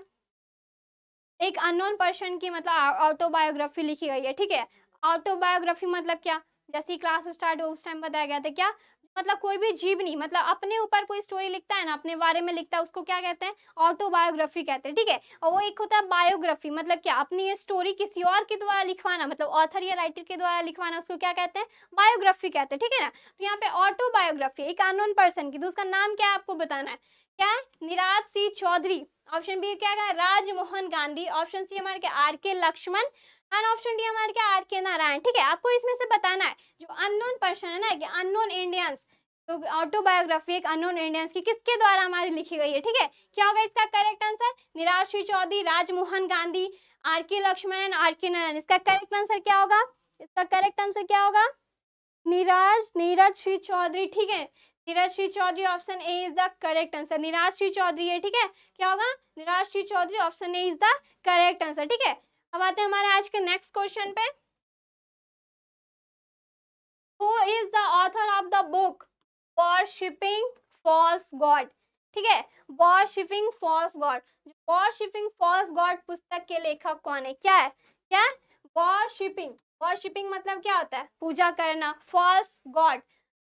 एक अननोन पर्सन की मतलब ऑटोबायोग्राफी लिखी गई है। ठीक है, ऑटोबायोग्राफी मतलब क्या, जैसे क्लास स्टार्ट हो उस टाइम बताया गया था, क्या मतलब कोई भी जीवनी, मतलब अपने ऊपर कोई स्टोरी लिखता है ना, अपने बारे में लिखता है, उसको क्या कहते हैं, ऑटोबायोग्राफी कहते हैं। ठीक है, और वो एक होता है बायोग्राफी, मतलब क्या, अपनी ये स्टोरी किसी और के द्वारा लिखवाना, मतलब ऑथर या राइटर के द्वारा लिखवाना, उसको क्या कहते हैं, बायोग्राफी कहते हैं। ठीक है ना, तो यहाँ पे ऑटोबायोग्राफी एक अननोन पर्सन की, तो उसका नाम क्या है आपको बताना है, क्या है, निराज सी चौधरी, ऑप्शन बी क्या है, राजमोहन गांधी, ऑप्शन सी हमारे क्या, are K Lakshman, and option D हमारे क्या, आर के नारायण। ठीक है, आपको इसमें से बताना है जो अननोन पर्सन है ना, कि अननोन इंडियंस, तो ऑटोबायोग्राफी एक अननोन इंडियंस की किसके द्वारा हमारी लिखी गई है। ठीक है, क्या होगा इसका correct answer, eras Shri Chaudhuri, Rajmohan Gandhi, R K Laxman, are के नारायण। इसका करेक्ट आंसर क्या होगा, इसका करेक्ट आंसर क्या होगा, नीरज श्री चौधरी। ठीक है, Neeraj Shri Chaudhary, option A is the correct answer. Eras Shri Chaudhary है। ठीक है, क्या होगा, Neeraj Shri Chaudhary, option A is the correct answer. ठीक है, अब आते हैं हमारे आज के नेक्स्ट क्वेश्चन पे। Who is the author of the book worshipping false god, ठीक है, worshipping false god. Worshipping false god पुस्तक के लेखक कौन है? क्या है? क्या? वॉरशिपिंग, वॉरशिपिंग मतलब क्या होता है? पूजा करना, फॉल्स गॉड,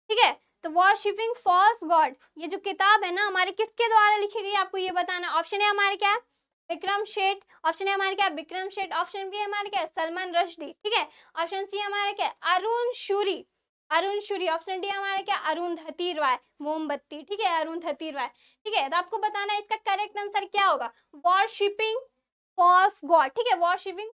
ठीक है। तो वॉरशिपिंग फॉल्स गॉड, ये जो किताब है ना हमारे किसके द्वारा लिखी गई आपको ये बताना। ऑप्शन है हमारे क्या है? विक्रम शेठ, ऑप्शन है हमारे क्या? विक्रम शेठ, ऑप्शन बी हमारे क्या? सलमान रश्दी, ठीक है। ऑप्शन सी हमारे क्या? अरुण शूरी, अरुण शूरी। ऑप्शन डी हमारा क्या? अरुंधति रॉय, मोमबत्ती, ठीक है, अरुंधति रॉय, ठीक है। तो आपको बताना है इसका करेक्ट आंसर क्या होगा। वॉरशिपिंग फॉल्स गॉड, ठीक है, वॉरशिपिंग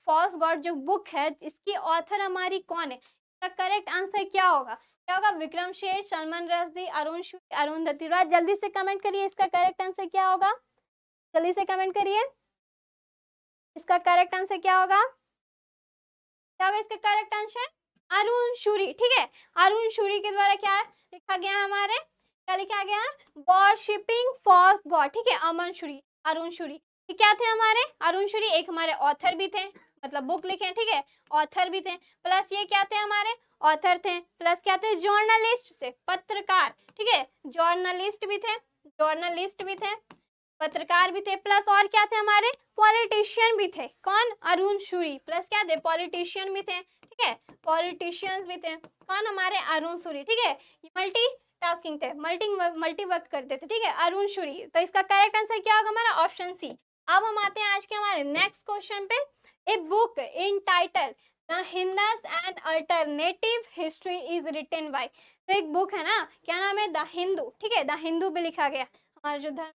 फॉल्स गॉड जो बुक है इसकी ऑथर हमारी कौन है? इसका करेक्ट आंसर क्या होगा? क्या होगा? विक्रम शेठ, सलमान रश्दी, अरुण शूरी, अरुंधति रॉय। जल्दी से कमेंट करिए इसका करेक्ट आंसर क्या होगा, जल्दी से कमेंट करिए इसका करेक्ट आंसर क्या होगा। क्या होगा इसका करेक्ट आंसर? अरुण शूरी, ठीक है। अरुण शूरी के द्वारा क्या लिखा गया है हमारे? क्या लिखा गया है? वॉरशिपिंग फॉल्स गॉड, ठीक है। अमन शूरी, अरुण शूरी, ये क्या थे हमारे? अरुण शूरी एक हमारे ऑथर भी थे, मतलब बुक लिखे, ठीक है, ऑथर भी थे, प्लस ये क्या थे हमारे? ऑथर थे, प्लस क्या थे? जर्नलिस्ट से, पत्रकार, ठीक है, जर्नलिस्ट भी थे, जर्नलिस्ट भी थे, पत्रकार भी थे, प्लस और क्या थे हमारे? पॉलिटिशियन भी थे। कौन? अरुण शूरी, प्लस क्या थे? पॉलिटिशियन भी थे, ठीक है, पॉलिटिशियंस भी थे। कौन? हमारे अरुण शूरी, ठीक है, ये मल्टी टास्किंग थे, मल्टी वर्क करते थे, ठीक है, अरुण शूरी। तो इसका करेक्ट आंसर क्या होगा हमारा? Option C. अब हम आते हैं आज के हमारे नेक्स्ट क्वेश्चन पे। A book in title the Hindus and alternative history is written by. तो एक बुक है ना, क्या नाम है? द हिंदू, ठीक है, द हिंदू पे लिखा गया हमारा जो धर्म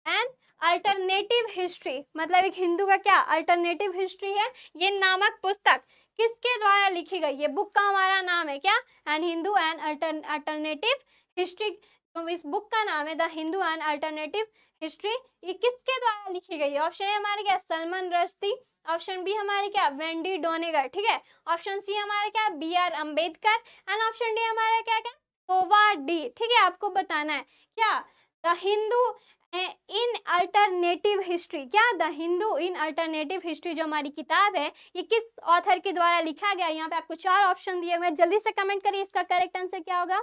एंड अल्टरनेटिव हिस्ट्री, मतलब एक हिंदू का क्या अल्टरनेटिव हिस्ट्री है, ये नामक पुस्तक किसके द्वारा लिखी गई? ये बुक का हमारा नाम है क्या? And Hindu and alternative history. तो इस बुक का नाम है the Hindu and alternative history. ये किसके द्वारा लिखी गई है? ऑप्शन है हमारे क्या? सलमान रश्दी, ऑप्शन बी हमारे क्या? वेंडी डोनेगर, ठीक है, ऑप्शन सी हमारे क्या? B R Ambedkar, and option D हमारा क्या क्या? सोवा डी, ठीक है। आपको बताना है क्या? The Hindu an alternative history, क्या? The Hindu an alternative history जो हमारी किताब है ये किस ऑथर के द्वारा लिखा गया? यहाँ पे आपको 4 ऑप्शन दिए हुए हैं, जल्दी से कमेंट करिए इसका करेक्ट आंसर क्या होगा।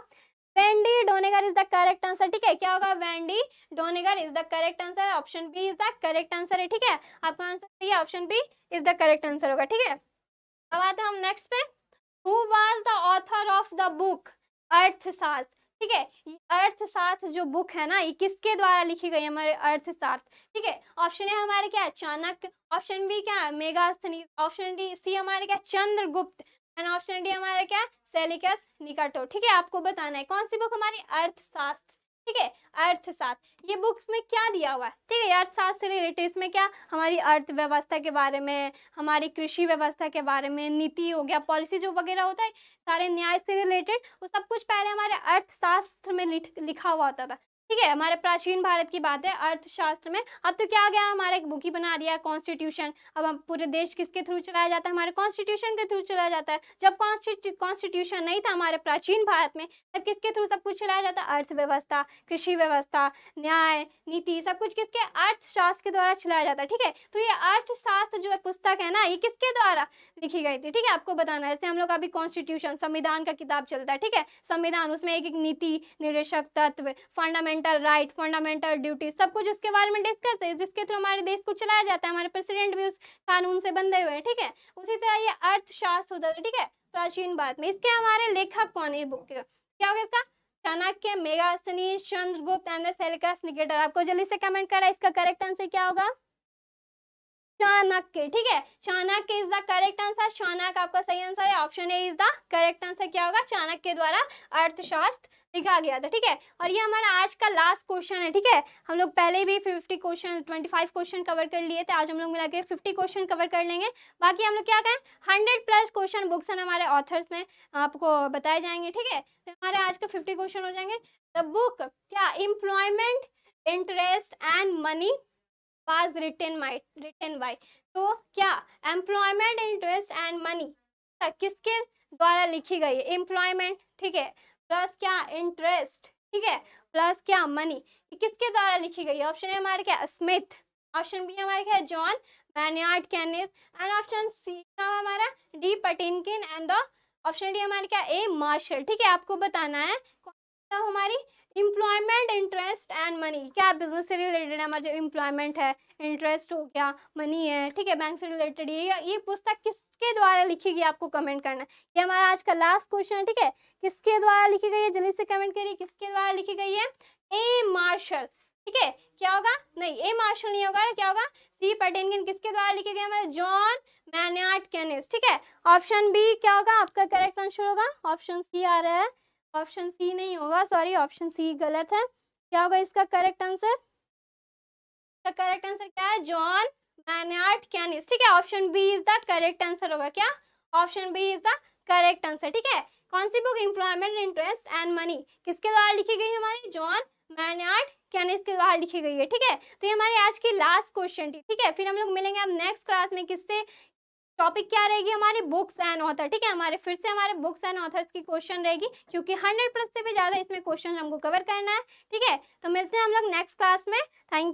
Wendy Doniger is the correct answer, ठीक है, क्या होगा? Wendy Doniger is the correct answer, option B is the correct answer है, ठीक है, आपका आंसर सही है, option B is the correct answer होगा, ठीक है। अब आते हैं हम नेक्स्ट पे। Who was the author of the book Arthashastra, ठीक है, अर्थशास्त्र जो बुक है ना ये किसके द्वारा लिखी गई है? हमारे अर्थशास्त्र, ठीक है, ऑप्शन है हमारे क्या? चाणक्य, ऑप्शन बी क्या? मेगास्थनीज, ऑप्शन डी सी हमारे क्या? चंद्रगुप्त, एंड ऑप्शन डी हमारे क्या? सेलिकस निकाटो, ठीक है। आपको बताना है कौन सी बुक हमारी? अर्थशास्त्र, ठीक है, अर्थशास्त्र। ये बुक्स में क्या दिया हुआ है? ठीक है, अर्थशास्त्र से रिलेटेड इसमें क्या? हमारी अर्थव्यवस्था के बारे में, हमारी कृषि व्यवस्था के बारे में, नीति हो गया, पॉलिसी जो वगैरह होता है, सारे न्याय से रिलेटेड वो सब कुछ पहले हमारे अर्थशास्त्र में लिखा हुआ होता था, ठीक है। हमारे प्राचीन भारत की बात है अर्थशास्त्र में। अब तो क्या आ गया, हमारा एक बुक ही बना दिया कॉन्स्टिट्यूशन। अब हम पूरे देश किसके थ्रू चलाया जाता है? हमारे कॉन्स्टिट्यूशन के थ्रू चलाया जाता है। जब कॉन्स्टिट्यूशन नहीं था हमारे प्राचीन भारत में, तब किसके थ्रू सब कुछ चलाया जाता? अर्थव्यवस्था, कृषि व्यवस्था, न्याय, नीति, सब कुछ किसके? अर्थशास्त्र के द्वारा चलाया जाता है, ठीक है। तो ये अर्थशास्त्र जो पुस्तक है ना ये किसके द्वारा लिखी गई थी? ठीक है, आपको बताना है। जैसे हम लोग अभी कॉन्स्टिट्यूशन, संविधान का किताब चलता है, ठीक है, संविधान, उसमें एक एक नीति, निर्देशक तत्व, फंडामेंटल राइट, फंडामेंटल ड्यूटी, सब कुछ उसके बारे में डिस्कस करते हैं, जिसके थ्रू हमारे देश को चलाया जाता है। हमारे प्रेसिडेंट भी उस कानून से बंधे हुए हैं, ठीक है। उसी तरह ये अर्थशास्त्र होता है, ठीक है, प्राचीन भारत में। इसके हमारे लेखक कौन है बुक के? क्या होगा इसका? Chanakya, Megasthenes, Chandragupta and Seleucus Nicator. आपको जल्दी से कमेंट करा इसका करेक्ट आंसर क्या होगा? चाणक्य, ठीक है, Chanakya is the correct answer. Chanakya आपका सही आंसर है, option A is the correct answer. क्या होगा? चाणक्य के द्वारा अर्थशास्त्र लिखा गया था, ठीक है। और ये हमारा आज का लास्ट क्वेश्चन है, ठीक है। हम लोग पहले भी 25 क्वेश्चन कवर कर लिए थे, आज हम लोग मिला के 50 क्वेश्चन कवर कर लेंगे। बाकी हम लोग क्या करें, 100+ क्वेश्चन बुक्स हैं हमारे ऑथर्स में आपको बताए जाएंगे, ठीक है। तो हमारे आज के 50 क्वेश्चन हो जाएंगे। द बुक क्या? Employment, interest and money was written by। तो क्या? एम्प्लॉयमेंट, इंटरेस्ट एंड मनी किसके द्वारा लिखी गई है? एम्प्लॉयमेंट, ठीक है, प्लस क्या? इंटरेस्ट, ठीक है, प्लस क्या? मनी, किसके द्वारा लिखी गई है? ऑप्शन है हमारे क्या? स्मिथ, ऑप्शन बी हमारे क्या? John Maynard Kenneth, and option C का हमारा D Patinkin, and the option D हमारे क्या? ए मार्शल, ठीक है। आपको बताना है मतलब हमारी एम्प्लॉयमेंट, इंटरेस्ट एंड मनी, क्या बिजनेस से रिलेटेड है हमारा, जो एम्प्लॉयमेंट है, इंटरेस्ट हो गया, मनी है, ठीक है, बैंक से रिलेटेड। ये पुस्तक किसके द्वारा लिखी गई, आपको कमेंट करना है। ये हमारा आज का लास्ट क्वेश्चन है, ठीक है। किसके द्वारा लिखी गई है, जल्दी से कमेंट करिए, किसके द्वारा लिखी गई है। ए मार्शल, ठीक है। क्या होगा, नहीं ए मार्शल नहीं होगा, क्या होगा, सी पटेनियन। किसके द्वारा लिखे गए हमारे, जॉन मैन्यार्ड केनिस, ठीक है। ऑप्शन बी क्या होगा आपका करेक्ट आंसर होगा, ऑप्शन सी आ रहा है, ऑप्शन सी नहीं होगा, सॉरी ऑप्शन सी गलत है। क्या होगा इसका करेक्ट आंसर, इसका करेक्ट आंसर क्या है, जॉन मैन्यार्ड केनिस, ठीक है। Option B is the correct answer होगा, क्या, option B is the correct answer, ठीक है। कौन सी book, employment, interest and money, किसके द्वारा लिखी गई हमारी, जॉन मैन्यार्ड केनिस के द्वारा लिखी गई है, ठीक है। तो ये हमारी आज की लास्ट क्वेश्चन थी, ठीक है। फिर हम लोग मिलेंगे अब नेक्स्ट क्लास में, किससे, टॉपिक क्या रहेगी हमारी, बुक्स एंड ऑथर, ठीक है। हमारे फिर से हमारे बुक्स एंड ऑथर्स की क्वेश्चन रहेगी, क्योंकि 100 प्लस से भी ज़्यादा इसमें क्वेश्चन हमको कवर करना है, ठीक है। तो मिलते हैं हम लोग नेक्स्ट क्लास में, थैंक यू।